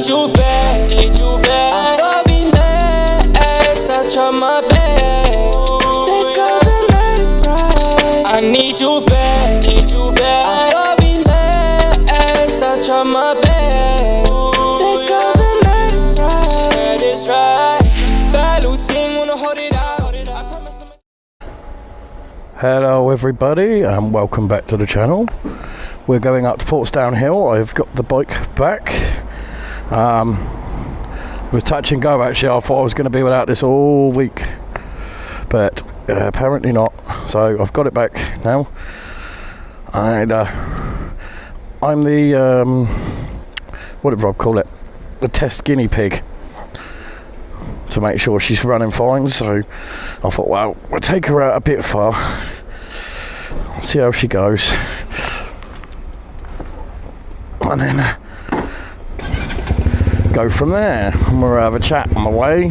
need you back, I thought we left, I tried my best. They saw the murder's right. I need you back, I thought we left, I tried my best. They saw the murder's right. It's right. Bad routine, wanna hold it out. Hello everybody and welcome back to the channel. We're going up to Portsdown Hill. I've got the bike back. With touch and go actually. I thought I was going to be without this all week, but apparently not. So I've got it back now, and I'm the what did Rob call it? The test guinea pig, to make sure she's running fine. So I thought, well, we'll take her out a bit far, see how she goes, and then go from there. I'm gonna have a chat on the way,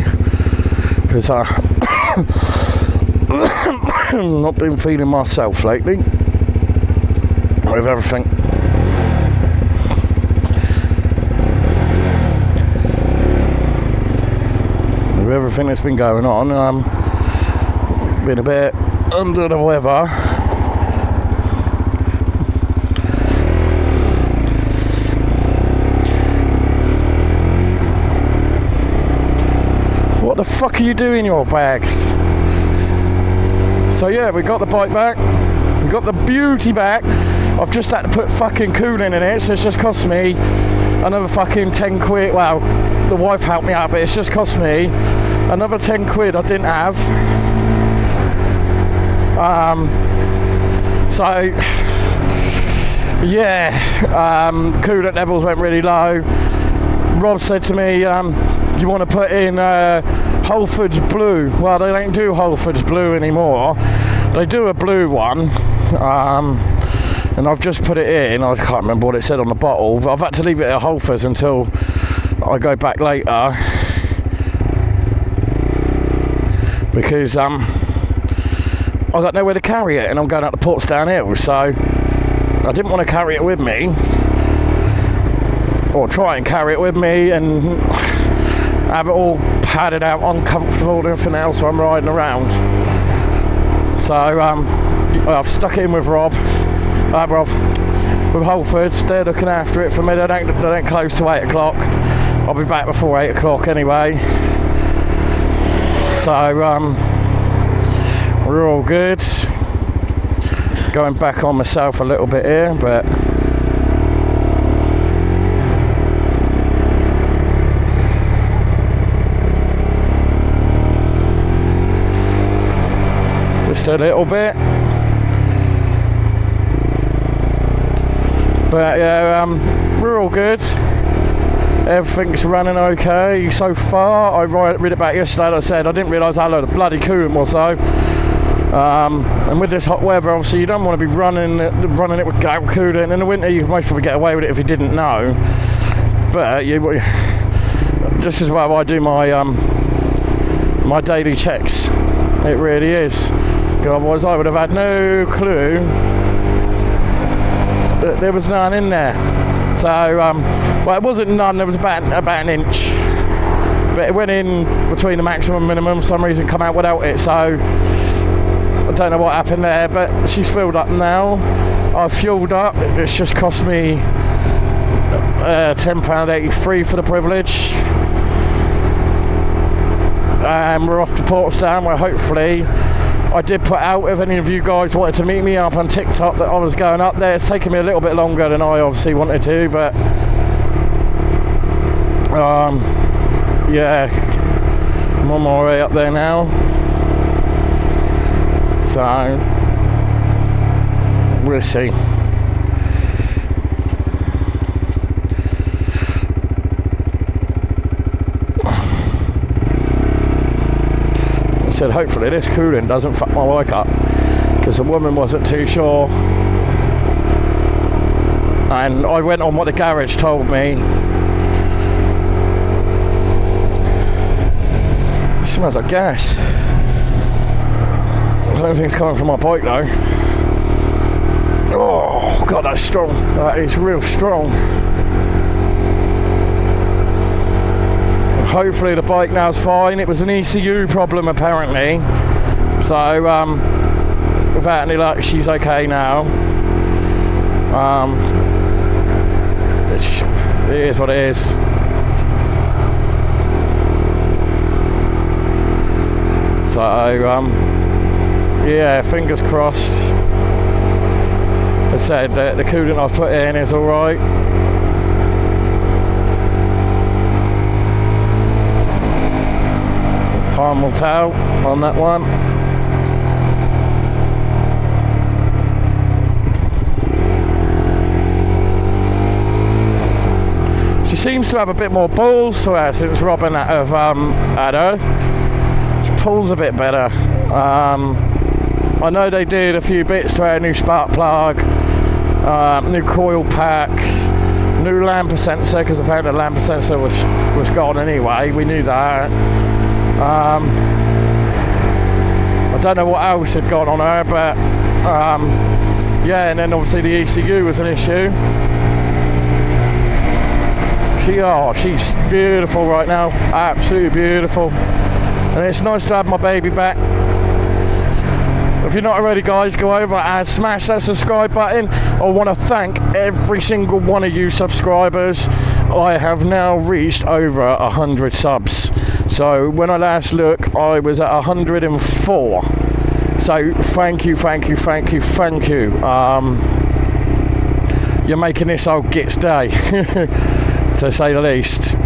because I've not been feeling myself lately with everything. With everything that's been going on, been a bit under the weather. What the fuck are you doing in your bag? So yeah, we got the bike back, we got the beauty back. I've just had to put fucking cooling in it, so it's just cost me another fucking 10 quid. Well, the wife helped me out, but it's just cost me another 10 quid I didn't have. So yeah, coolant levels went really low. Rob said to me, you want to put in Holford's Blue? Well, they don't do Holford's Blue anymore. They do a blue one, and I've just put it in. I can't remember what it said on the bottle, but I've had to leave it at Holford's until I go back later, because I got nowhere to carry it, and I'm going out to Portsdown Hill, so I didn't want to carry it with me, or try and carry it with me and have it all padded out, uncomfortable and everything else while I'm riding around. So I've stuck it in with Rob, with Holford's. They're looking after it for me. They don't close till 8 o'clock. I'll be back before 8 o'clock anyway. So we're all good. Going back on myself a little bit here, but just a little bit. But yeah, we're all good. Everything's running okay so far. I read it back yesterday, like I said, I didn't realise how load of bloody coolant was though. And with this hot weather, obviously you don't want to be running it without coolant. In the winter you can most probably get away with it if you didn't know. But just as well I do my my daily checks. It really is. Otherwise I would have had no clue that there was none in there. So well, it wasn't none, there was about an inch, but it went in between the maximum and minimum. For some reason come out without it, so I don't know what happened there, but she's filled up now. I've fueled up. It's just cost me £10.83 for the privilege, and we're off to Portsdown, where hopefully, I did put out, if any of you guys wanted to meet me up on TikTok, that I was going up there. It's taken me a little bit longer than I obviously wanted to, but yeah, I'm on my way up there now. So we'll see. Said hopefully this cooling doesn't fuck my bike up, because the woman wasn't too sure, and I went on what the garage told me. It smells like gas. I don't think it's coming from my bike though. Oh god, that's strong. That is real strong. hopefully the bike now's fine. It was an ECU problem apparently, so without any luck she's okay now. It is what it is. So yeah, fingers crossed. As I said, the coolant I've put in is alright. Time will tell on that one. She seems to have a bit more balls to her since Robin have had her. She pulls a bit better. I know they did a few bits to her, new spark plug, new coil pack, new lamper sensor, because apparently the lamper sensor was gone anyway, we knew that. I don't know what else had gone on her, but yeah, and then obviously the ECU was an issue. She's beautiful right now, absolutely beautiful, and it's nice to have my baby back. If you're not already, guys, go over and smash that subscribe button. I want to thank every single one of you subscribers. I have now reached over 100 subs. So when I last looked, I was at 104. So thank you. You're making this old Git's day, to say the least.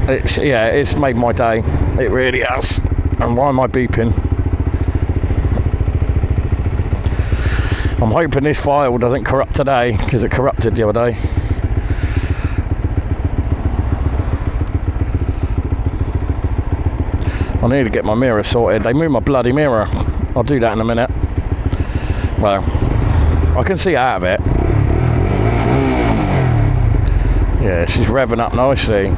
It's made my day. It really has. And why am I beeping? I'm hoping this file doesn't corrupt today, because it corrupted the other day. I need to get my mirror sorted. They moved my bloody mirror. I'll do that in a minute. Well, I can see out of it. Yeah, she's revving up nicely.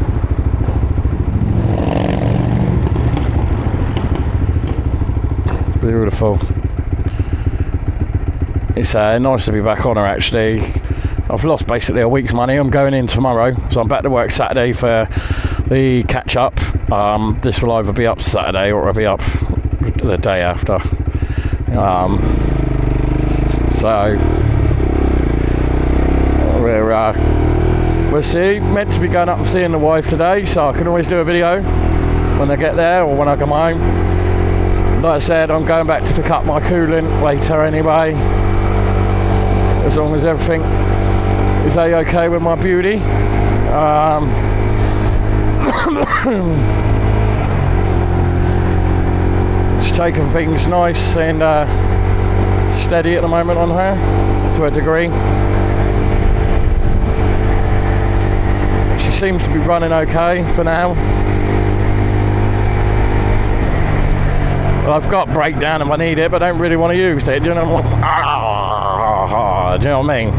Beautiful. It's nice to be back on her actually. I've lost basically a week's money. I'm going in tomorrow, so I'm back to work Saturday for the catch up. This will either be up Saturday or it'll be up the day after. So we'll see. Meant to be going up and seeing the wife today, so I can always do a video when I get there or when I come home. Like I said, I'm going back to pick up my coolant later anyway, as long as everything is okay with my beauty. She's taking things nice and steady at the moment on her, to a degree. She seems to be running okay for now. Well, I've got breakdown if I need it, but I don't really want to use it. Do you know what? Do you know what I mean?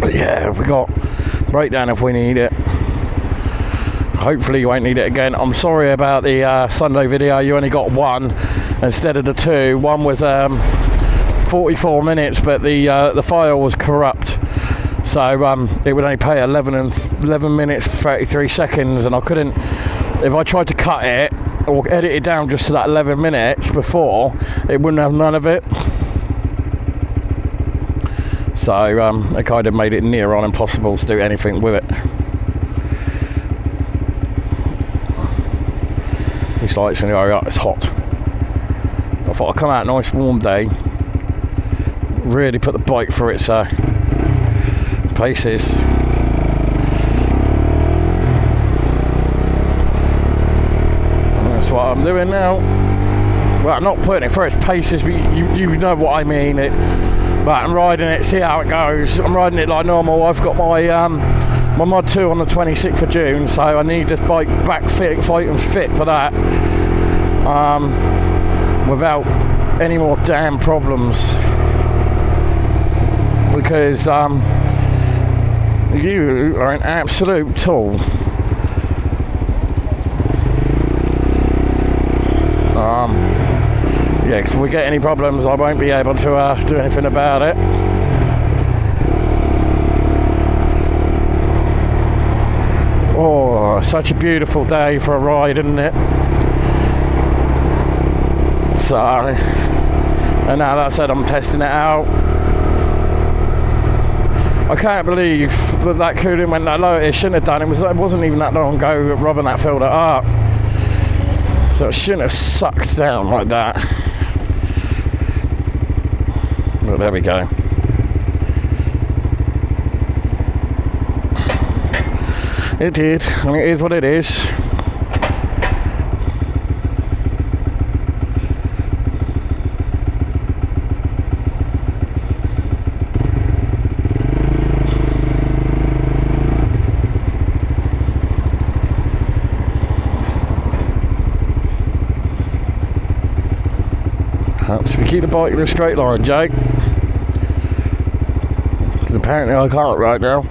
But yeah, we got breakdown if we need it. Hopefully you won't need it again. I'm sorry about the Sunday video. You only got one instead of the two. One was 44 minutes, but the file was corrupt, so it would only pay 11 minutes 33 seconds, and I couldn't. If I tried to cut it or edit it down just to that 11 minutes before, it wouldn't have none of it. So it kind of made it near on impossible to do anything with it. These lights in the area, it's hot. I thought I'd come out, nice warm day, really put the bike through its paces. And that's what I'm doing now. Well, I'm not putting it through its paces, but you know what I mean. But I'm riding it, see how it goes. I'm riding it like normal. I've got my my Mod 2 on the 26th of June, so I need this bike back fit, fighting fit for that, without any more damn problems, because You are an absolute tool. Yeah, 'cause if we get any problems, I won't be able to do anything about it. Oh, such a beautiful day for a ride, isn't it? So, and now that I said I'm testing it out. I can't believe that coolant went that low. It shouldn't have done. It wasn't even that long ago Robin that filled it up. So it shouldn't have sucked down like that. But there we go. It did, and it is what it is. Helps if you keep the bike in a straight line, Jake. Because apparently I can't right now.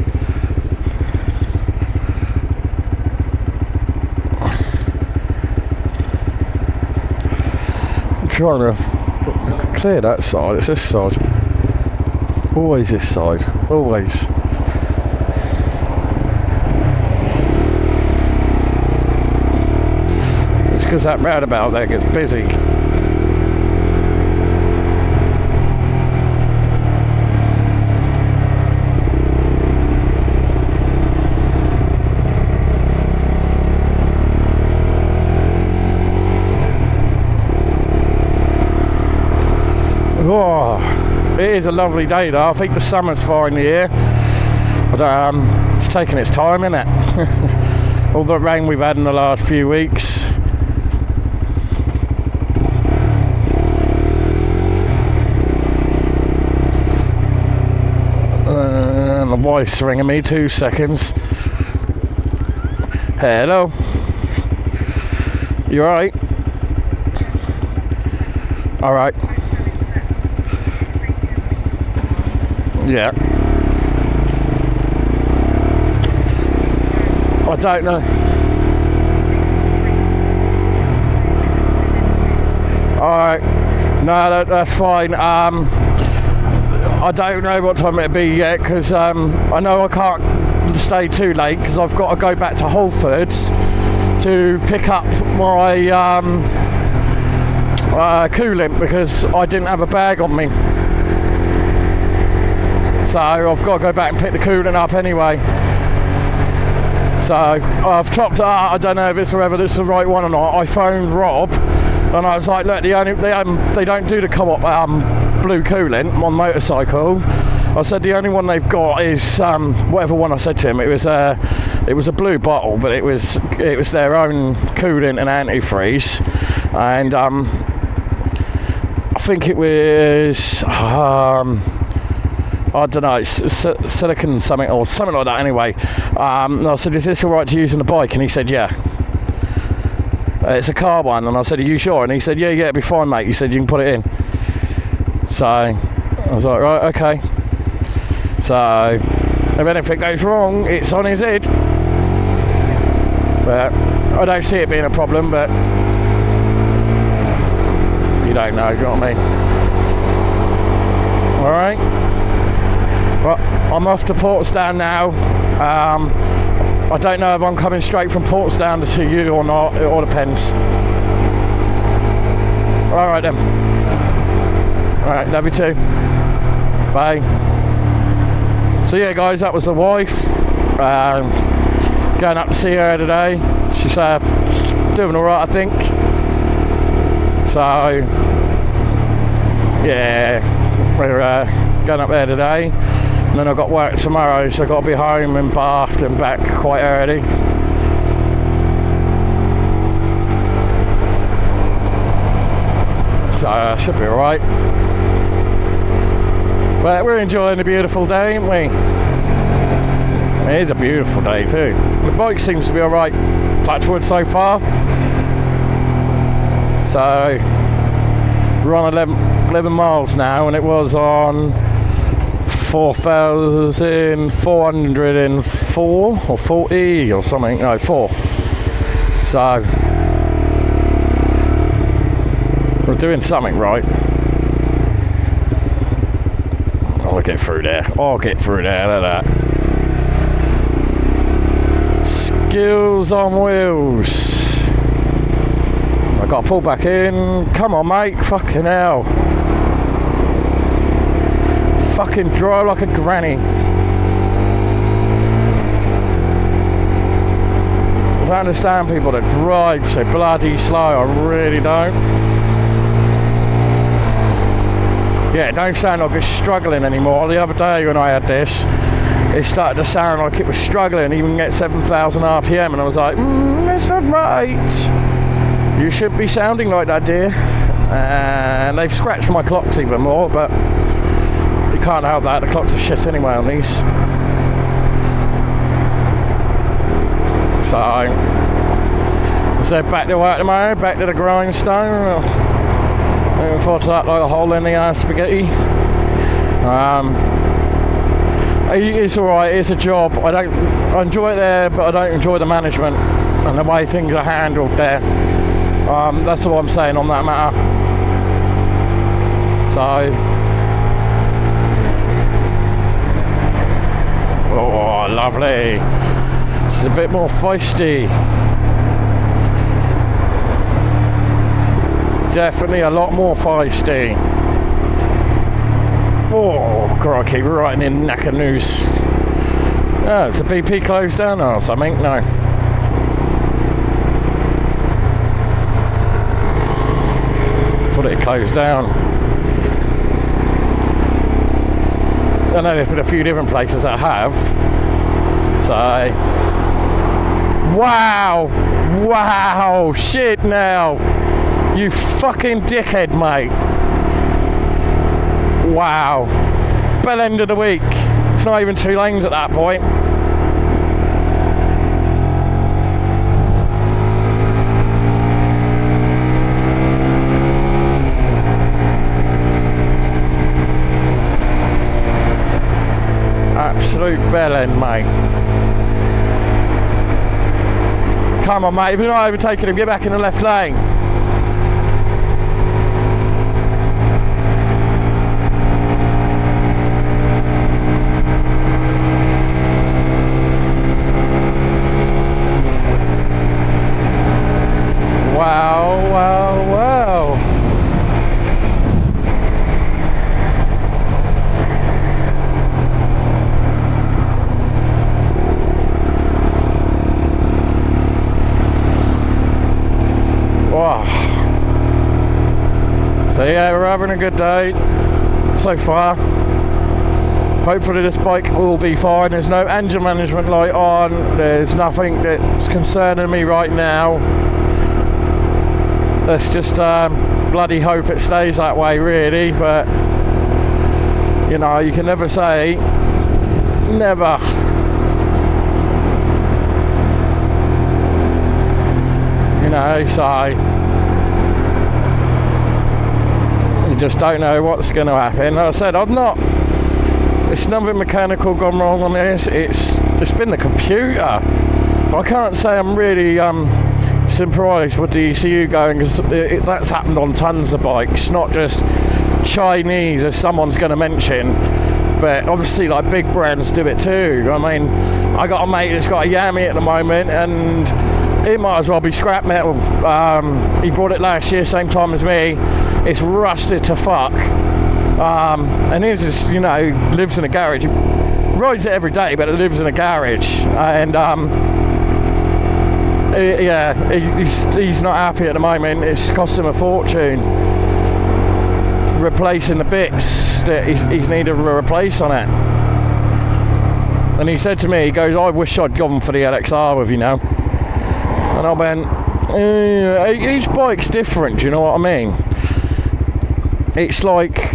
I'm trying to clear that side. It's this side. Always this side. Always. It's because that roundabout there gets busy. Oh, it is a lovely day though. I think the summer's finally here. But it's taking its time, isn't it? All the rain we've had in the last few weeks. And the wife's ringing me, 2 seconds. Hello. You alright? Alright. Yeah. I don't know. Alright. No, that's fine. I don't know what time it'll be yet because I know I can't stay too late because I've got to go back to Whole Foods to pick up my coolant because I didn't have a bag on me. So I've got to go back and pick the coolant up anyway. So I've topped it up. I don't know if it's whether this is the right one or not. I phoned Rob and I was like, look, they don't do the co-op blue coolant on motorcycle. I said the only one they've got is whatever one I said to him. It was a blue bottle, but it was their own coolant and antifreeze, and I think it was I don't know, silicon something or something like that. Anyway, and I said, is this all right to use on the bike? And he said, yeah. It's a car one, and I said, are you sure? And he said, yeah, it'll be fine, mate. He said, you can put it in. So I was like, right, okay. So if anything goes wrong, it's on his head. But I don't see it being a problem, but you don't know, you know what I mean? Alright. Well, I'm off to Portsdown now. I don't know if I'm coming straight from Portsdown to you or not. It all depends. Alright then. Alright, love you too. Bye. So yeah guys, that was the wife. Going up to see her today. She's doing alright, I think. So yeah, we're going up there today. And then I've got work tomorrow, so I've got to be home and bathed and back quite early. So should be alright. But we're enjoying a beautiful day, ain't we? It is a beautiful day too. The bike seems to be alright, touch wood so far. So we're on 11 miles now, and it was on 4,404 or 40 or something. No, 4. So we're doing something right. I'll get through there. Look at that. Skills on wheels. I got to pull back in. Come on, mate. Fucking hell. Fucking drive like a granny. I don't understand people that drive so bloody slow. I really don't. Yeah, it don't sound like it's struggling anymore. The other day when I had this, it started to sound like it was struggling, even at 7,000 RPM, and I was like, that's not right. You should be sounding like that, dear. And they've scratched my clocks even more, but you can't help that. The clocks are shit anyway on these. So back to work tomorrow, back to the grindstone. Looking forward to that like a hole in the spaghetti. It's alright, it's a job. I enjoy it there, but I don't enjoy the management and the way things are handled there. That's all I'm saying on that matter. So, oh, lovely. This is a bit more feisty. Definitely a lot more feisty. Oh, crikey, we're right in Nakanoos. Oh, is the BP closed down or something? No. Thought it closed down. I know there's been a few different places that have. So, wow, shit now. You fucking dickhead, mate. Wow. Bell end of the week. It's not even 2 lanes at that point. Absolute bell end, mate. Come on, mate. If you're not overtaking him, get back in the left lane. Wow. Wow. So yeah, we're having a good day so far. Hopefully this bike will be fine. There's no engine management light on. There's nothing that's concerning me right now. Let's just bloody hope it stays that way, really. But you know, you can never say never. You know, so you just don't know what's going to happen. Like I said, it's nothing mechanical gone wrong on this. It's just been the computer. I can't say I'm really surprised with the ECU going, because that's happened on tons of bikes, not just Chinese, as someone's going to mention, but obviously like big brands do it too. I mean, I got a mate that's got a Yami at the moment, and it might as well be scrap metal. He bought it last year, same time as me. It's rusted to fuck, and he's just, you know, lives in a garage. He rides it every day, but it lives in a garage, and yeah, he's not happy at the moment. It's cost him a fortune replacing the bits that he's needed to replace on it. And he said to me, he goes, I wish I'd gone for the LXR with you now. And I went, each bike's different, do you know what I mean? It's like,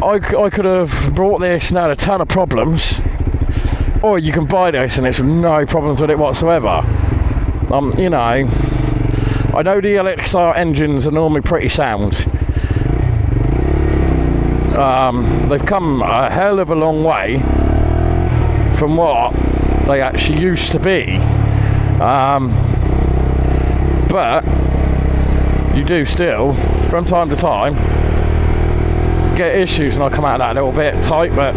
I could have brought this and had a ton of problems, or you can buy this and there's no problems with it whatsoever. You know, I know the LXR engines are normally pretty sound. They've come a hell of a long way from what they actually used to be. But you do still, from time to time, get issues, and I'll come out of that a little bit tight, but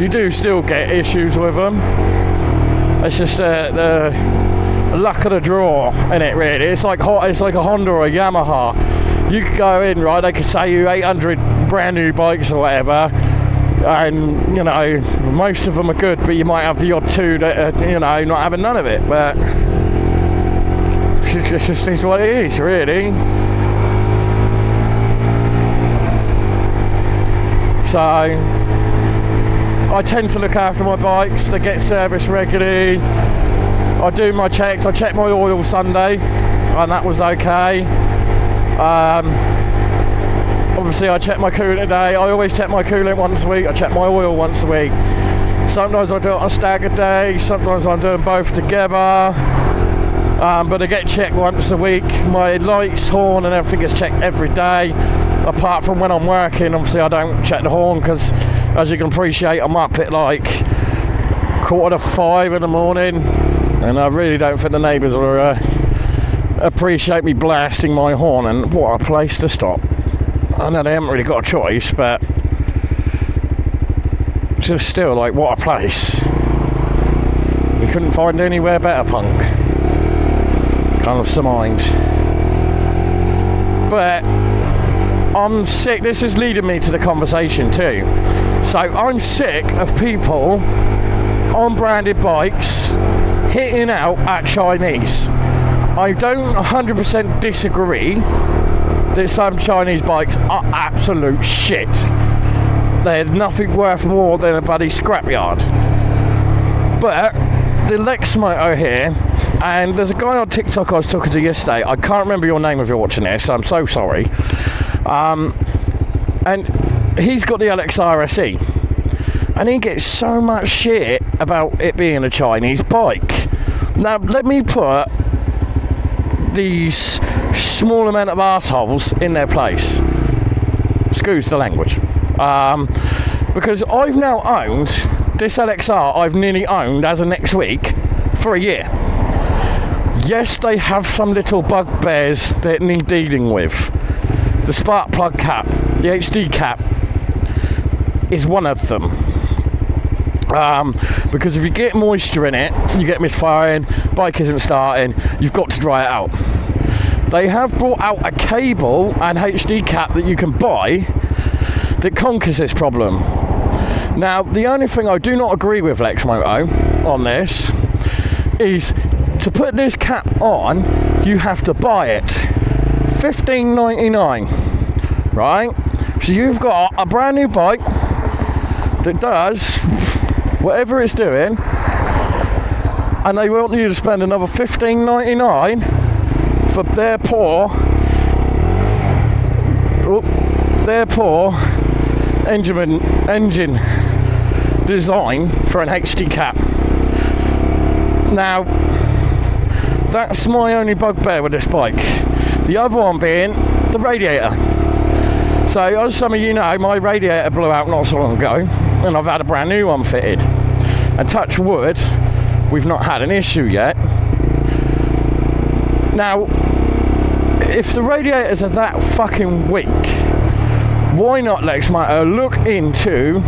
you do still get issues with them. It's just the luck of the draw in it, really. It's like a Honda or a Yamaha. You could go in, right, they could say you 800 brand new bikes or whatever, and, you know, most of them are good, but you might have the odd two that are, you know, not having none of it, but it just is what it is, really. So I tend to look after my bikes. They get serviced regularly. I do my checks. I checked my oil Sunday, and that was okay. Obviously I check my coolant today. I always check my coolant once a week. I check my oil once a week. Sometimes I do it on a staggered day. Sometimes I'm doing both together. But I get checked once a week. My lights, horn and everything gets checked every day, apart from when I'm working. Obviously I don't check the horn because, as you can appreciate, I'm up at like 4:45 in the morning, and I really don't think the neighbours will appreciate me blasting my horn. And what a place to stop. I know they haven't really got a choice, but just still, like, what a place. You couldn't find anywhere better, punk. Kind of surmised. But I'm sick. This is leading me to the conversation too. So I'm sick of people on branded bikes hitting out at Chinese. I don't 100% disagree that some Chinese bikes are absolute shit. They're nothing worth more than a bloody scrapyard. But the Lexmoto here, and there's a guy on TikTok I was talking to yesterday. I can't remember your name if you're watching this, so I'm so sorry. And he's got the LXR SE, and he gets so much shit about it being a Chinese bike. Now, let me put these small amount of arseholes in their place. Excuse the language. Because I've now owned this LXR, I've nearly owned as of next week for a year. Yes, they have some little bugbears that need dealing with. The spark plug cap, the HD cap, is one of them. Because if you get moisture in it, you get misfiring, bike isn't starting, you've got to dry it out. They have brought out a cable and HD cap that you can buy that conquers this problem. Now, the only thing I do not agree with Lexmoto on this is to put this cap on, you have to buy it. $15.99, right? So you've got a brand new bike that does whatever it's doing, and they want you to spend another $15.99 for their poor engine design for an HD cap. Now, that's my only bugbear with this bike. The other one being the radiator. So, as some of you know, my radiator blew out not so long ago, and I've had a brand new one fitted. And touch wood, we've not had an issue yet. Now, if the radiators are that fucking weak, why not, Lexmoto, look into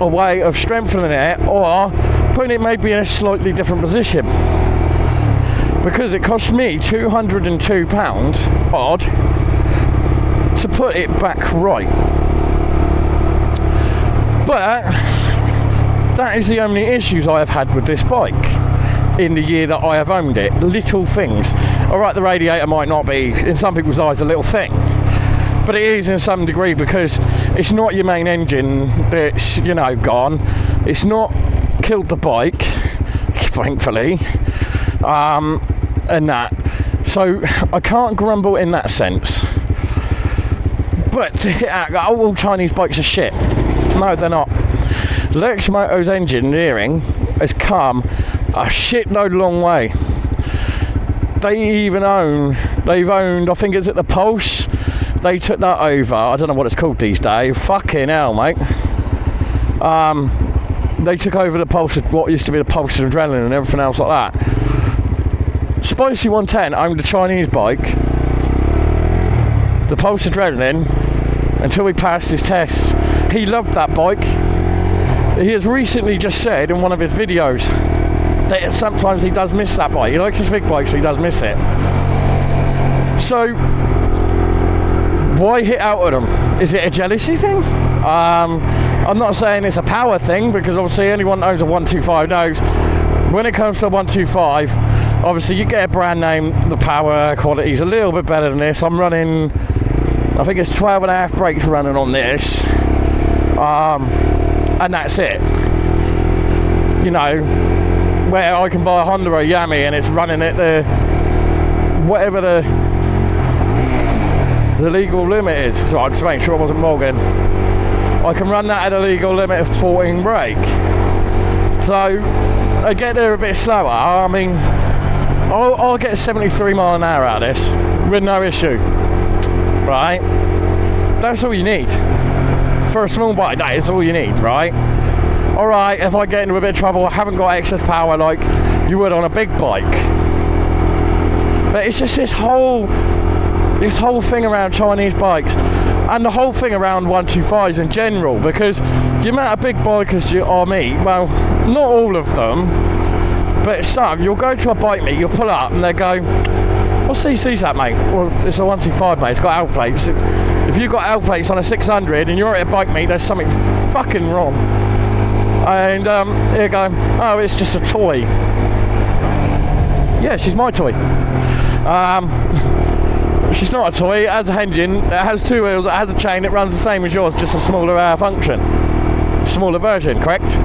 a way of strengthening it or putting it maybe in a slightly different position? Because it cost me £202 odd to put it back right. But that is the only issues I have had with this bike in the year that I have owned it. Little things. Alright, the radiator might not be, in some people's eyes, a little thing, but it is in some degree, because it's not your main engine that's, you know, gone. It's not killed the bike, thankfully, and that. So I can't grumble in that sense. But to hit out, all Chinese bikes are shit. No, they're not. Lexmoto's engineering has come a shitload long way. They've owned, I think it's at the Pulse, They took that over. I don't know what it's called these days. Fucking hell, mate. They took over the Pulse, what used to be the Pulse Adrenaline and everything else like that. Spicy 110 owned a Chinese bike, the Pulse Adrenaline, until he passed his test. He loved that bike. He has recently just said in one of his videos that sometimes he does miss that bike. He likes his big bikes, but he does miss it. So, why hit out at them? Is it a jealousy thing? I'm not saying it's a power thing, because obviously anyone that owns a 125 knows when it comes to a 125, obviously you get a brand name, the power quality is a little bit better than this. I'm running, I think it's 12.5 brakes running on this, and that's it. You know, where I can buy a Honda or a Yami and it's running at the whatever the legal limit is. So I just make sure I wasn't Morgan. I can run that at a legal limit of 14 brake. So I get there a bit slower. I mean, I'll get 73 mile an hour out of this with no issue. Right? That's all you need. For a small bike, that is all you need, right? Alright, if I get into a bit of trouble, I haven't got excess power like you would on a big bike. But it's just this whole thing around Chinese bikes, and the whole thing around 125s in general, because the amount of big bikers you are meet, well, not all of them, but some, you'll go to a bike meet, you'll pull up and they go, what CC's that, mate? Well, it's a 125, mate, it's got L plates. If you've got L plates on a 600 and you're at a bike meet, there's something fucking wrong. And you go, oh, it's just a toy. Yeah, she's my toy. She's not a toy. It has an engine, it has two wheels, it has a chain, it runs the same as yours, just a smaller function. Smaller version, correct?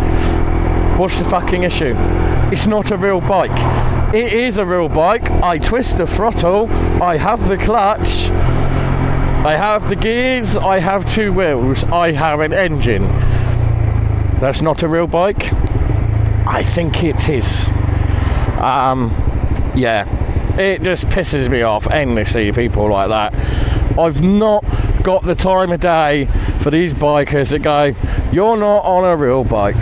What's the fucking issue? It's not a real bike. It is a real bike. I twist the throttle, I have the clutch, I have the gears, I have two wheels, I have an engine. That's not a real bike? I think it is. Yeah. It just pisses me off endlessly, people like that. I've not got the time of day for these bikers that go, you're not on a real bike.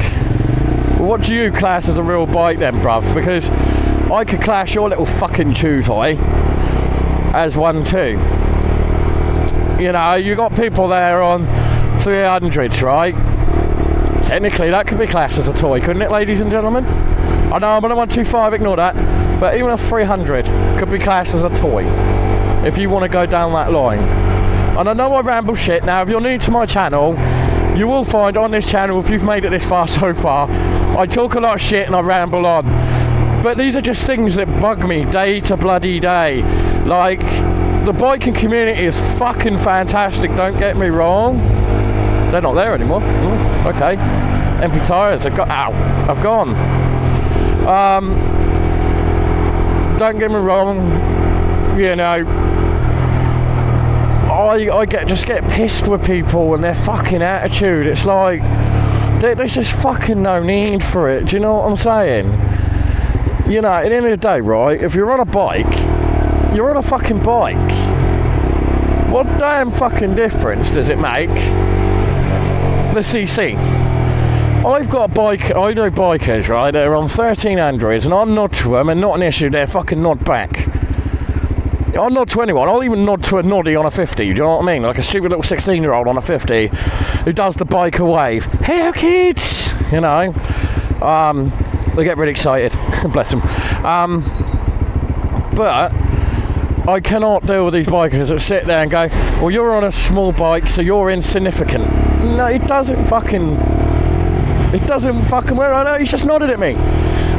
Well, what do you class as a real bike then, bruv? Because I could class your little fucking chew toy as one too. You know, you got people there on 300s, right? Technically that could be classed as a toy, couldn't it, ladies and gentlemen? I know I'm on a 125, ignore that. But even a 300 could be classed as a toy, if you want to go down that line. And I know I ramble shit. Now, if you're new to my channel, you will find on this channel, if you've made it this far so far, I talk a lot of shit and I ramble on. But these are just things that bug me day to bloody day. Like, the biking community is fucking fantastic, don't get me wrong. They're not there anymore. Okay. MP tyres have got out. I've gone. Don't get me wrong, you know, I just get pissed with people and their fucking attitude. It's like, there's just fucking no need for it. Do you know what I'm saying? You know, at the end of the day, right, if you're on a bike, you're on a fucking bike. What damn fucking difference does it make? The CC. I've got a bike, I know bikers, right, they're on 1300s and I'm nod to them and not an issue, they're fucking nod back. I'll nod to anyone, I'll even nod to a noddy on a 50, do you know what I mean? Like a stupid little 16-year-old on a 50 who does the biker wave. Hey kids! You know, they get really excited, bless them. But I cannot deal with these bikers that sit there and go, well, you're on a small bike, so you're insignificant. No, it doesn't fucking work. I know, he's just nodded at me.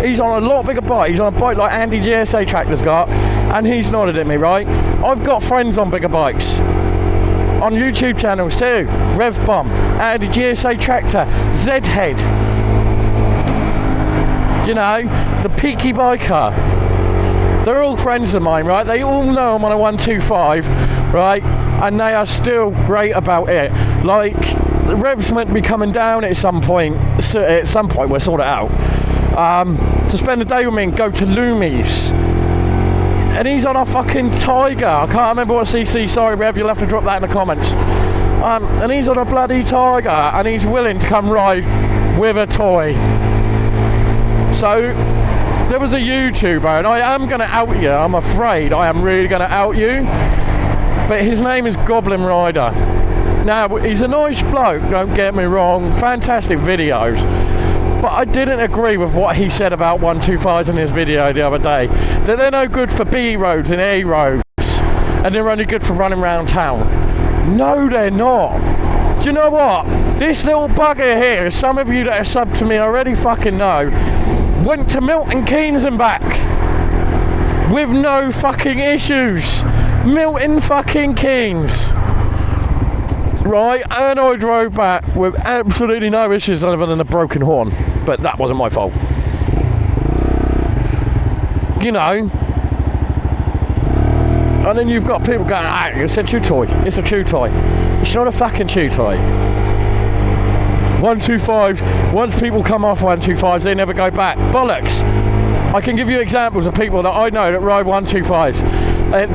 He's on a lot bigger bike. He's on a bike like Andy GSA Tractor's got, and he's nodded at me, right? I've got friends on bigger bikes. On YouTube channels too. Rev Bomb, Andy GSA Tractor, Z-Head. You know, the Peaky Biker. They're all friends of mine, right? They all know I'm on a 125, right? And they are still great about it. Like, the rev's meant to be coming down at some point. So at some point, we'll sort it out. To spend a day with me and go to Loomies. and he's on a fucking Tiger. I can't remember what CC, sorry Rev, you'll have to drop that in the comments. And he's on a bloody Tiger, and he's willing to come ride with a toy. So there was a YouTuber, and I am going to out you, I'm afraid I am really going to out you, but his name is Goblin Rider. Now, he's a nice bloke, don't get me wrong, fantastic videos, but I didn't agree with what he said about 125s in his video the other day, that they're no good for B roads and A roads, and they're only good for running around town. No, they're not. Do you know what? This little bugger here, some of you that are subbed to me already fucking know, went to Milton Keynes and back with no fucking issues. Milton fucking Keynes. Right, and I drove back with absolutely no issues other than a broken horn. But that wasn't my fault. You know. And then you've got people going, ah, it's a chew toy. It's a chew toy. It's not a fucking chew toy. 125s, once people come off 125s, they never go back. Bollocks. I can give you examples of people that I know that ride 125s.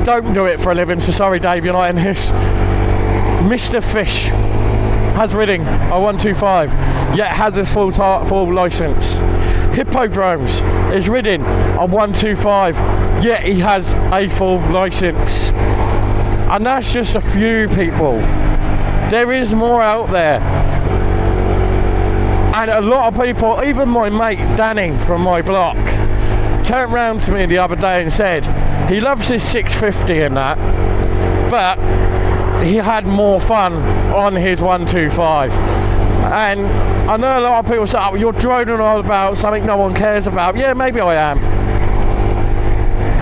Don't do it for a living, so sorry Dave, you're not in this. Mr. Fish has ridden a 125, yet has his full licence. Hippodromes is ridden a 125, yet he has a full licence. And that's just a few people. There is more out there. And a lot of people, even my mate Danny from my block, turned round to me the other day and said he loves his 650 and that, but he had more fun on his 125. And I know a lot of people say, oh, you're droning on about something no one cares about. Yeah, maybe I am.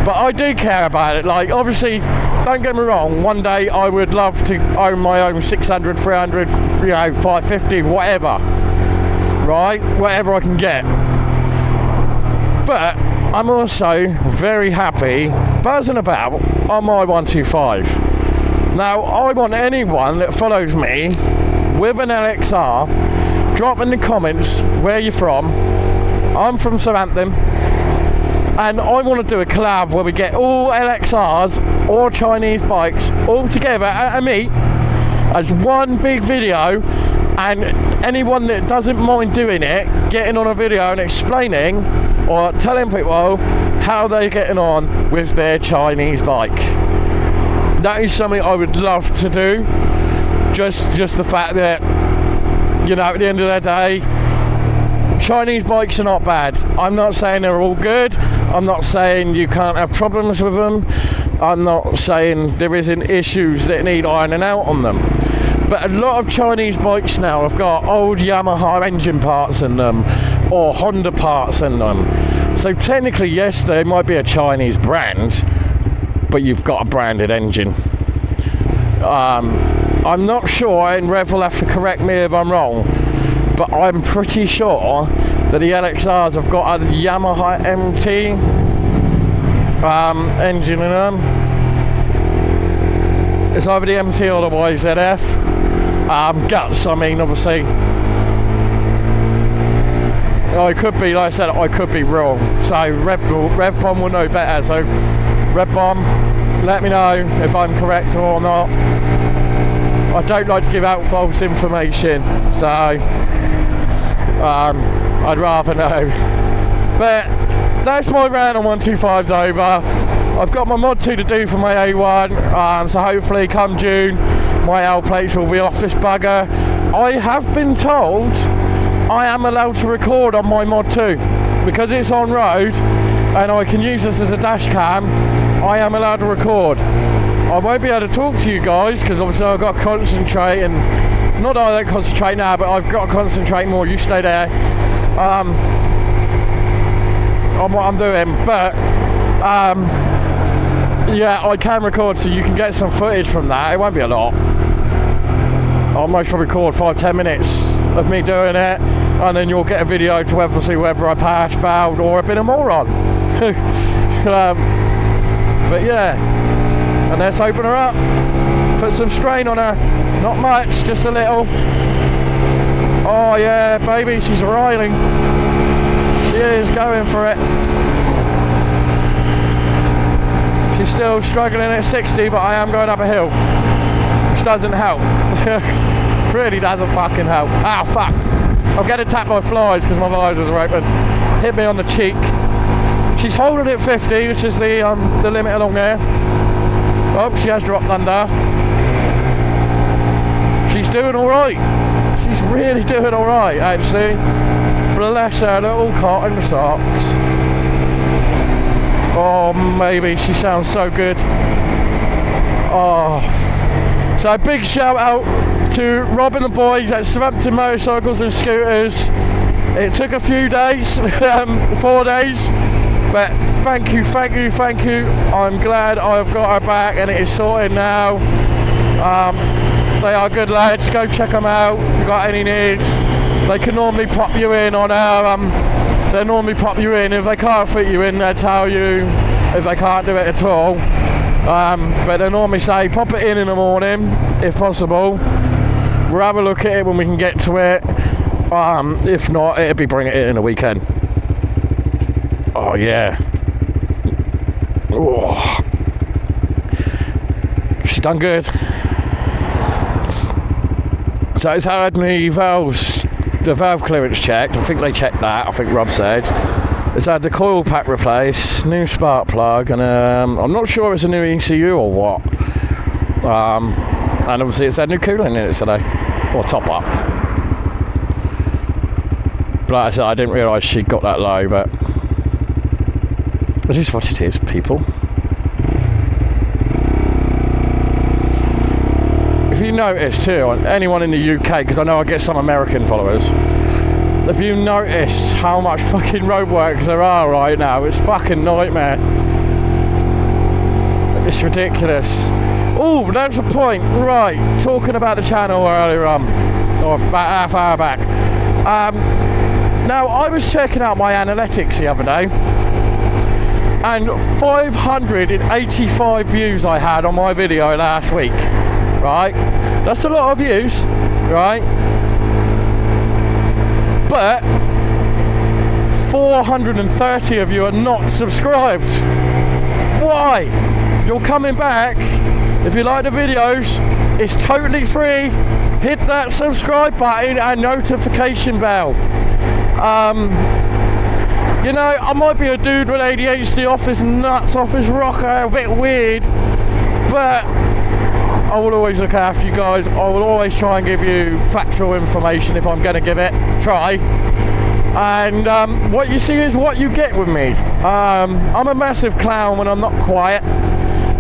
But I do care about it. Like, obviously, don't get me wrong, one day I would love to own my own 600, 300, 550, whatever. Right? Whatever I can get. But I'm also very happy buzzing about on my 125. Now, I want anyone that follows me with an LXR, drop in the comments where you're from. I'm from Southampton, and I want to do a collab where we get all LXRs or Chinese bikes all together at a meet as one big video, and anyone that doesn't mind doing it, getting on a video and explaining or telling people how they're getting on with their Chinese bike. That is something I would love to do. Just the fact that, you know, at the end of the day, Chinese bikes are not bad. I'm not saying they're all good. I'm not saying you can't have problems with them. I'm not saying there isn't issues that need ironing out on them. But a lot of Chinese bikes now have got old Yamaha engine parts in them, or Honda parts in them. So technically, yes, they might be a Chinese brand, but you've got a branded engine. I'm not sure, and Rev will have to correct me if I'm wrong, but I'm pretty sure that the LXRs have got a Yamaha MT engine in them. It's either the MT or the YZF. Guts, I mean, obviously. I could be, like I said, I could be wrong. So RevBomb will know better. So RevBomb, let me know if I'm correct or not. I don't like to give out false information, so I'd rather know. But that's my round on 125s over. I've got my mod 2 to do for my A1, so hopefully come June my L plates will be off this bugger. I have been told I am allowed to record on my mod 2 because it's on road and I can use this as a dash cam. I am allowed to record. I won't be able to talk to you guys because obviously I've got to concentrate, and not that I don't concentrate now, but I've got to concentrate more. You stay there on what I'm doing, but yeah, I can record, so you can get some footage from that. It won't be a lot. I'll most probably record 5-10 minutes of me doing it, and then you'll get a video to see whether I passed, failed, or I've been a moron. But yeah, and let's open her up, put some strain on her, not much, just a little. Oh yeah, baby, she's riling. She is going for it. She's still struggling at 60, but I am going up a hill, which doesn't help. Really doesn't fucking help. Ah, fuck. I'm getting tapped by flies because my visors are open. Hit me on the cheek. She's holding at 50, which is the limit along there. Oh, she has dropped under. She's doing alright. She's really doing alright, actually. Bless her little cot in the socks. Oh, maybe. She sounds so good. Oh. So big shout out to Rob and the boys at Southampton Motorcycles and Scooters. It took a few days, 4 days, but thank you. I'm glad I've got her back and it is sorted now. They are good lads. Go check them out if you've got any needs. They can normally pop you in on our they normally pop you in. If they can't fit you in, they'll tell you if they can't do it at all. But they normally say pop it in the morning if possible. We'll have a look at it when we can get to it. If not, it'll be bringing it in the weekend. Oh yeah. Oh. She's done good. So it's had the valve clearance checked. I think they checked that. I think Rob said. It's had the coil pack replaced, new spark plug, and I'm not sure it's a new ECU or what. And obviously it's had new cooling in it today, or top up. But like I said, I didn't realise she got that low, but it is what it is, people. If you notice too, anyone in the UK, because I know I get some American followers, if you noticed how much fucking roadworks there are right now, it's fucking nightmare. It's ridiculous. Oh, that's the point. Right, talking about the channel earlier on, or about half hour back. Now, I was checking out my analytics the other day, and 585 views I had on my video last week. Right, that's a lot of views, right? But 430 of you are not subscribed. Why? You're coming back. If you like the videos, it's totally free. Hit that subscribe button and notification bell. You know, I might be a dude with ADHD, office nuts, office rocker, a bit weird, but I will always look after you guys. I will always try and give you factual information if I'm going to give it. Try. And what you see is what you get with me. I'm a massive clown when I'm not quiet.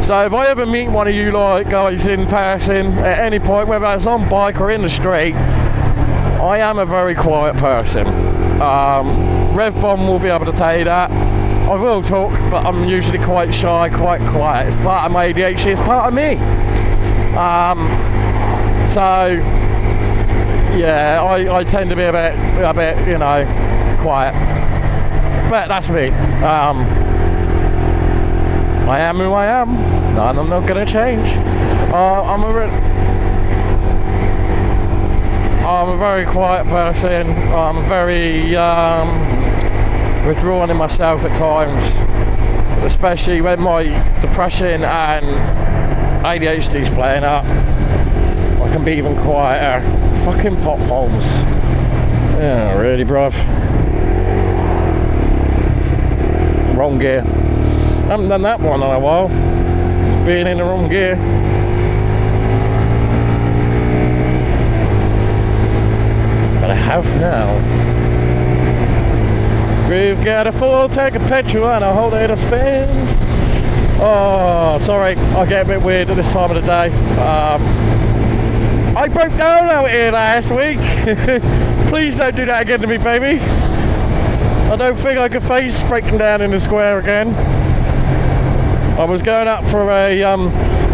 So if I ever meet one of you like guys in person at any point, whether it's on bike or in the street, I am a very quiet person. RevBomb will be able to tell you that. I will talk, but I'm usually quite shy, quite quiet. It's part of my ADHD, it's part of me. So yeah, I tend to be a bit, you know, quiet. But that's me. I am who I am, and I'm not going to change. I'm a very quiet person. I'm very withdrawn in myself at times, especially when my depression and ADHD's playing up. I can be even quieter. Fucking pop holes. Yeah, really, bruv. Wrong gear. I haven't done that one in a while. Being in the wrong gear. But I have now. We've got a full tank of petrol and a whole day to spend. Oh, sorry, I get a bit weird at this time of the day. I broke down out here last week. Please don't do that again to me, baby. I don't think I could face breaking down in the square again. I was going up for a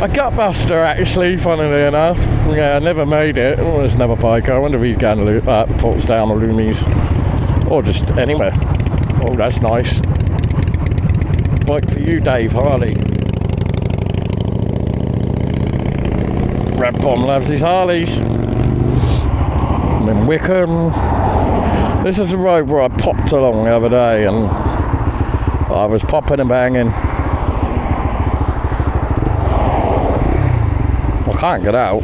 gutbuster, actually, funnily enough. Yeah, I never made it. Oh, it's another biker. I wonder if he's going to Portsdown or Loomies. Or just anywhere. Oh, that's nice. Bike for you, Dave Harley. RevBomb loves his Harleys. I'm in Wickham. This is the road where I popped along the other day, and I was popping and banging. I can't get out.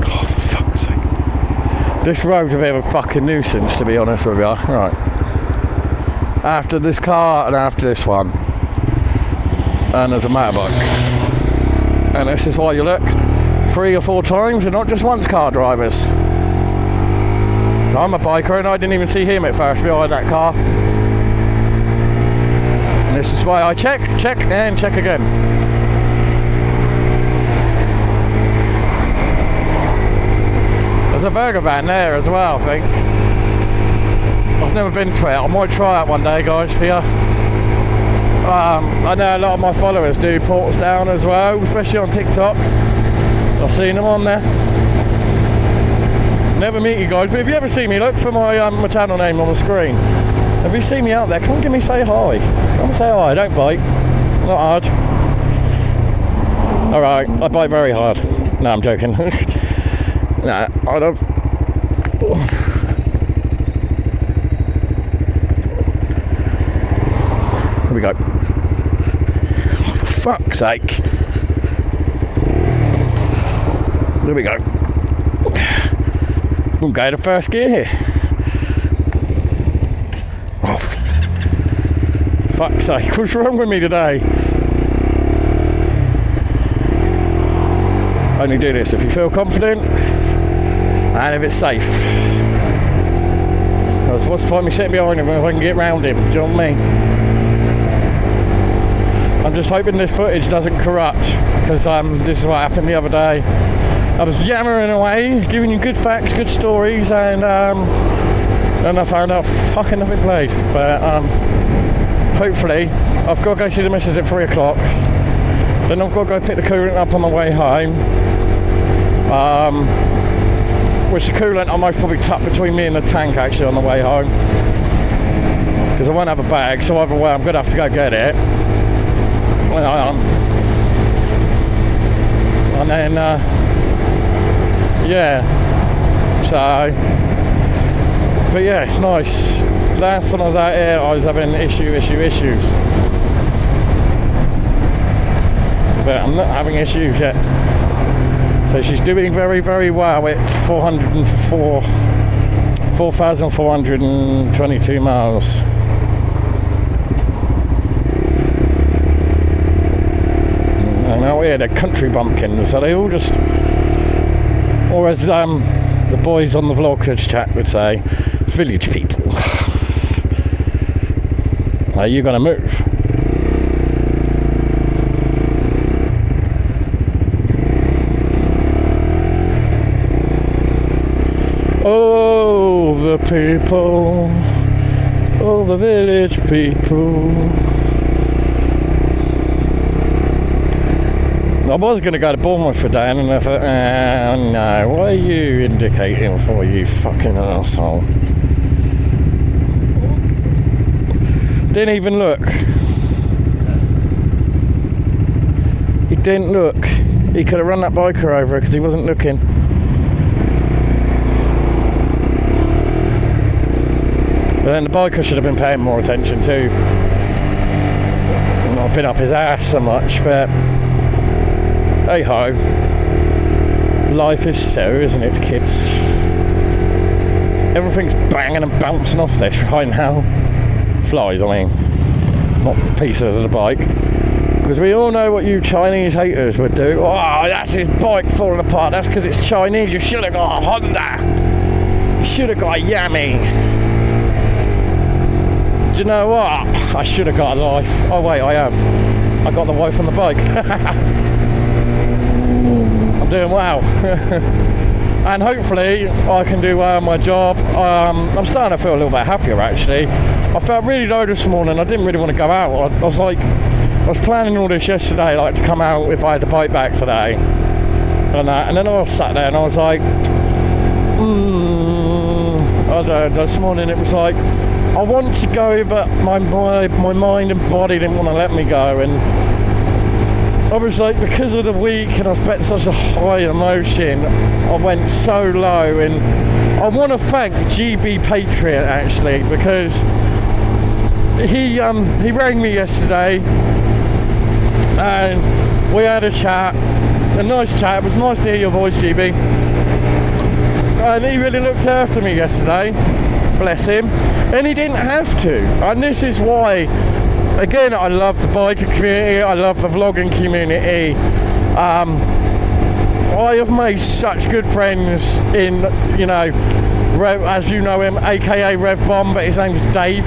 Oh, for fuck's sake. This road's a bit of a fucking nuisance, to be honest with you. Right. After this car and after this one. And there's a motorbike. And this is why you look 3 or 4 times and not just once car drivers. I'm a biker and I didn't even see him at first behind that car. And this is why I check, and check again. There's a burger van there as well, I think. I've never been to it. I might try it one day, guys, for you. I know a lot of my followers do Portsdown as well, especially on TikTok. I've seen them on there. Never meet you guys, but if you ever see me, look for my channel name on the screen. If you see me out there, come give me say hi. Come and say hi, don't bite. Not hard. Alright, I bite very hard. No, I'm joking. Nah, I don't. Here we go. Oh, for fuck's sake. There we go. We'll go to first gear here. Oh, fuck's sake, what's wrong with me today? Only do this if you feel confident and if it's safe. Because what's the point of me sitting behind him if I can get round him? Do you know what I mean? I'm just hoping this footage doesn't corrupt, because this is what happened the other day. I was yammering away, giving you good facts, good stories, and I found out fucking nothing played. But hopefully, I've got to go see the missus at 3 o'clock. Then I've got to go pick the coolant up on my way home. Which the coolant I might probably tuck between me and the tank actually on the way home. Because I won't have a bag, so either way I'm going to have to go get it. And then, yeah. So, but yeah, it's nice. Last time I was out here, I was having issues. But I'm not having issues yet. So she's doing very, very well. It's 4,422 miles. And out here, they're country bumpkins, so they all just, or as the boys on the Vloggers chat would say, village people. Are you gonna move? Oh, the people, oh, the village people. I was going to go to Bournemouth for Dan, and I thought, no, what are you indicating for, you fucking arsehole? Didn't even look. He didn't look. He could have run that biker over because he wasn't looking. But then the biker should have been paying more attention too. Not been up his ass so much, but hey ho. Life is so, isn't it, kids? Everything's banging and bouncing off this right now. Flies, I mean. Not pieces of the bike. Because we all know what you Chinese haters would do. Oh, that's his bike falling apart. That's because it's Chinese. You should have got a Honda. You should have got a Yami. Do you know what? I should have got a life. Oh wait, I have. I got the wife on the bike. I'm doing well. And hopefully I can do my job. I'm starting to feel a little bit happier actually. I felt really low this morning. I didn't really want to go out. I was planning all this yesterday, like to come out if I had the bike back today. And then I sat there and I was like, I don't know, this morning it was like, I want to go, but my mind and body didn't want to let me go. And I was like, because of the week and I spent such a high emotion, I went so low. And I want to thank GB Patriot actually, because he rang me yesterday and we had a chat, a nice chat. It was nice to hear your voice, GB. And he really looked after me yesterday, bless him. And he didn't have to. And this is why, again, I love the biker community, I love the vlogging community. I have made such good friends in, you know, as you know him, aka Rev Bomb, but his name's Dave.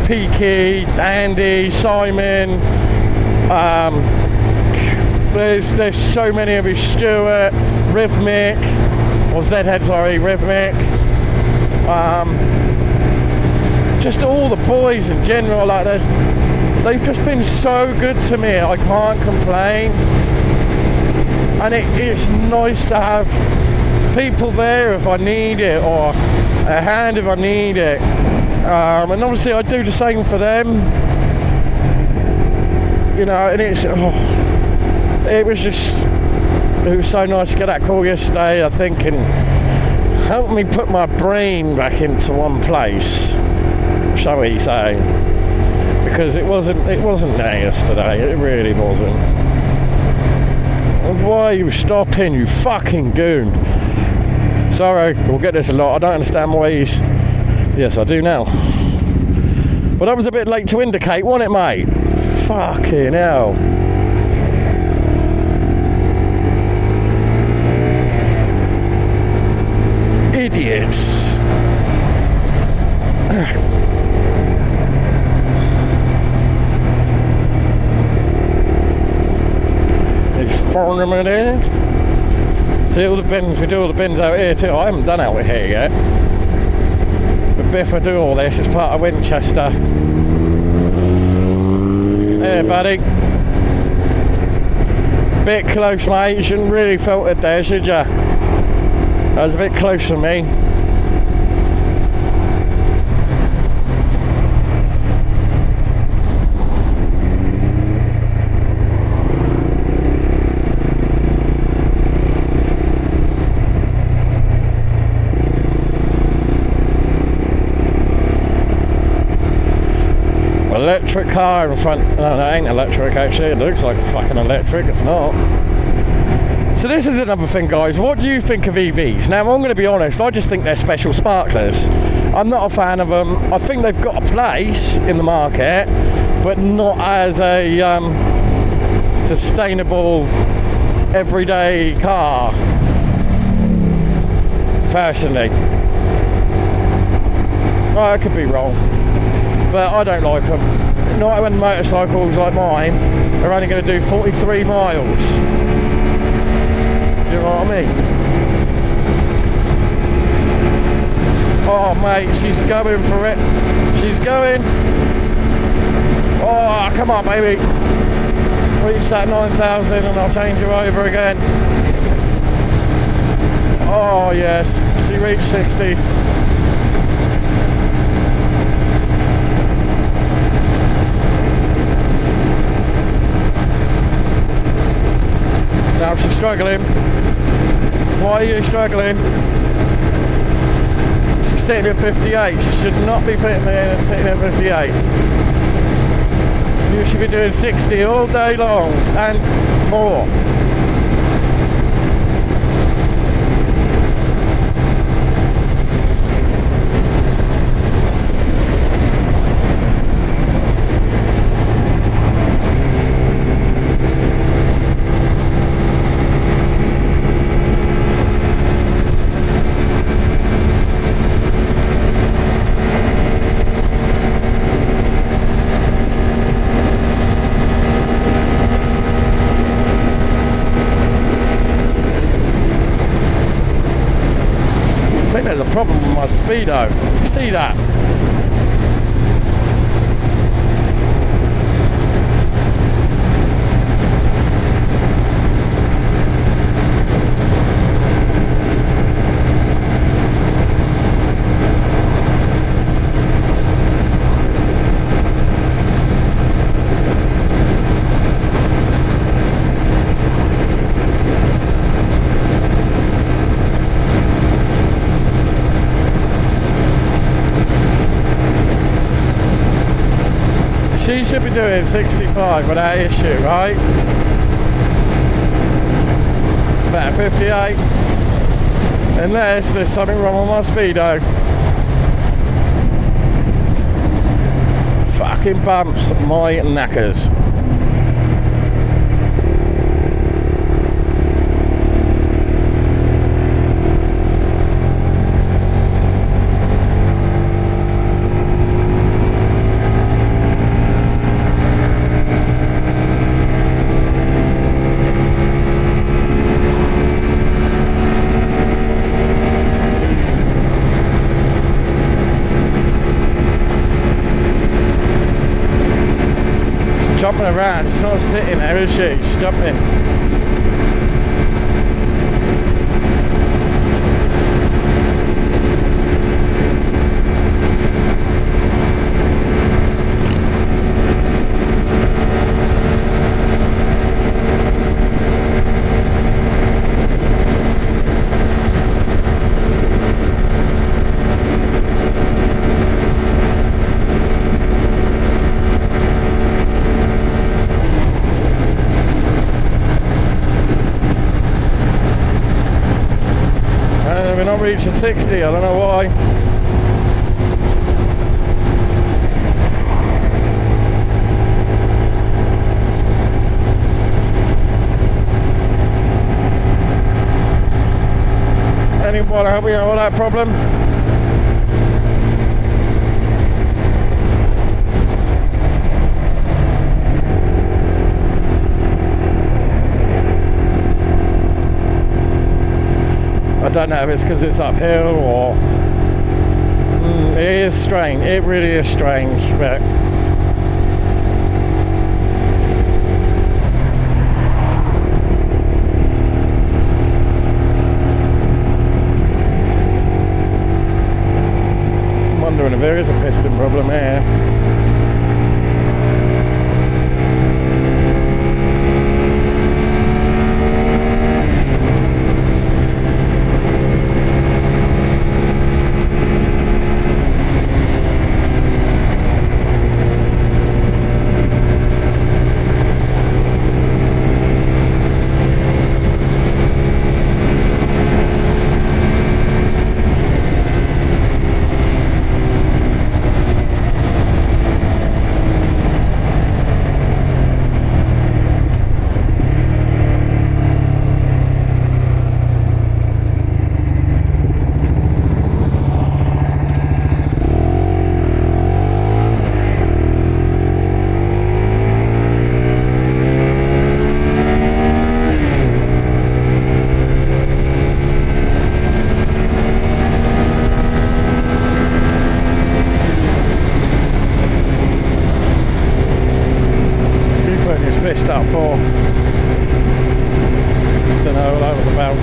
Peaky, Andy, Simon. There's so many of you, Stuart, Rhythmic, or Zhead, sorry, Rhythmic. Just all the boys in general, like they've just been so good to me. I can't complain. And it's nice to have people there if I need it, or a hand if I need it. And obviously I do the same for them. You know, and it was so nice to get that call yesterday, I think, and helped me put my brain back into one place, shall we say. Because it wasn't there yesterday, it really wasn't. Why are you stopping, you fucking goon? Sorry, we'll get this a lot. I don't understand why he's... Yes, I do now. Well, that was a bit late to indicate, wasn't it, mate? Fucking hell. Idiots. There. See all the bins, we do all the bins out here too. I haven't done out here yet. But Biff, I do all this, it's part of Winchester. Hey buddy. Bit close, mate, you shouldn't really felt it there, should ya? That was a bit close for me. Electric car in front. No, that ain't electric actually. It looks like fucking electric. It's not. So this is another thing, guys. What do you think of EVs? Now, I'm going to be honest. I just think they're special sparklers. I'm not a fan of them. I think they've got a place in the market, but not as a sustainable everyday car. Personally, I could be wrong. But I don't like them. Not when motorcycles like mine are only going to do 43 miles. Do you know what I mean? Oh mate, she's going for it. She's going. Oh, come on baby. Reach that 9,000 and I'll change you over again. Oh yes, she reached 60. Now she's struggling. Why are you struggling? She's sitting at 58. She should not be sitting there and sitting at 58. You should be doing 60 all day long and more. I think there's a problem with my speedo. You see that? She should be doing 65 without issue, right? 58. Unless there's something wrong with my speedo. Fucking bumps my knackers. Jumping around, she's not sitting there, is she? She's jumping. We're not reaching 60, I don't know why. Anyone help me out with that problem? I don't know if it's because it's uphill or it is strange. It really is strange, but I'm wondering if there is a piston problem here. Fist up for. Don't know what that was about.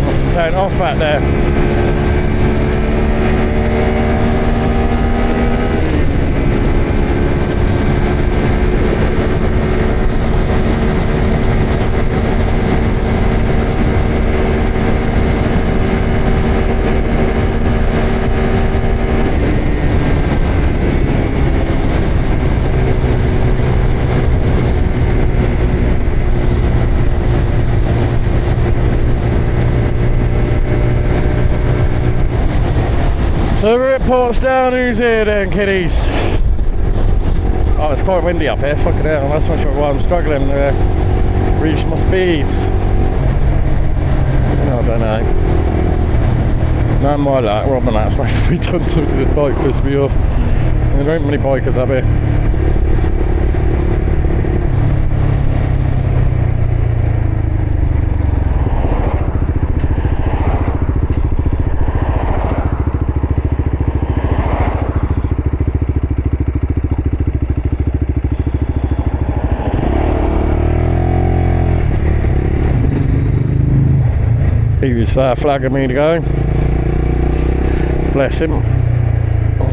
Must have turned off back there. So we're at Portsdown, who's here then, kiddies? Oh, it's quite windy up here, fucking hell, that's not sure why I'm struggling to reach my speeds. I don't know. Not my luck, Robin, that's supposed to be done so to this bike pissed me off. There aren't many bikers up here. He was flagging me to go. Bless him.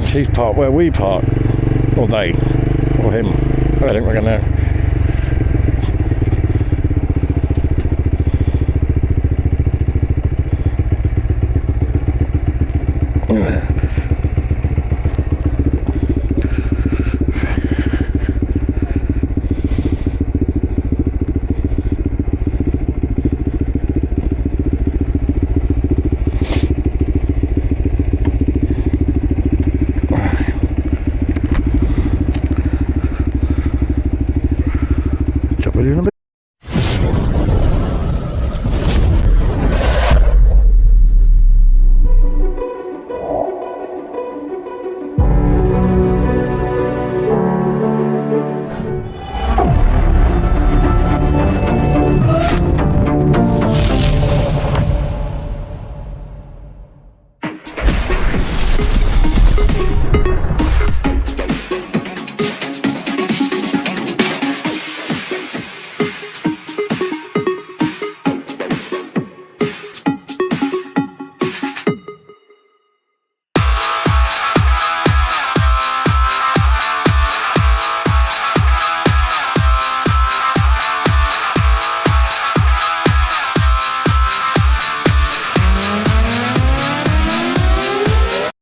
She's parked where we park. Or they. Or him. I don't really know. you in a bit.